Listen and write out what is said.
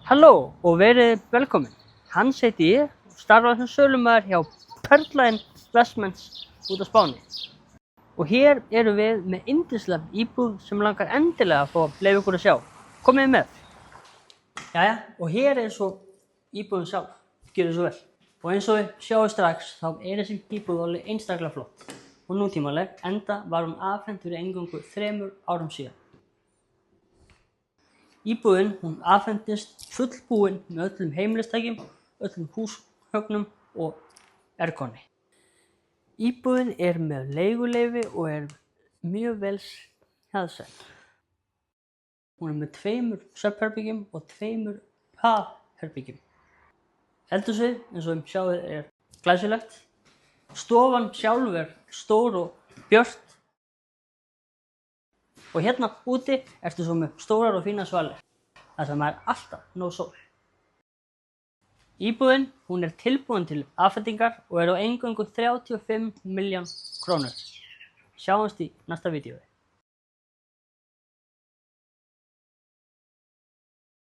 Halló og verið velkomin. Hans heiti ég og starfa sem sölumaður hjá Perla Investments út á Spáni. Og hér erum við með yndislega íbúð sem langar endilega að fá að leyfa ykkur að sjá. Komið með. Jæja, og hér er svo íbúðin sjálf. Gjörið svo vel. Og eins og við sjáum strax þá er þessi íbúð alveg einstaklega flott og nútímaleg, enda var hún afhent fyrir eingöngu 3 árum síðan. Íbúðin hún afhentist fullbúin með öllum heimilistækjum, öllum húsgögnum og airconi. Íbúðin er með leiguleyfi og er mjög vel hjaðsett. Hún er með 2 svefnherbergjum og 2 baðherbergjum. Eldhúsið, eins og sjáið, er glæsilegt. Stofan sjálf er stór og björt. Og hérna úti ertu svo með stórar og fínar svalir, þar sem er alltaf nóg sól. Íbúðin hún er tilbúin til afhendingar og er á eingöngu 35 milljón krónur. Sjáumst í næsta vídeói.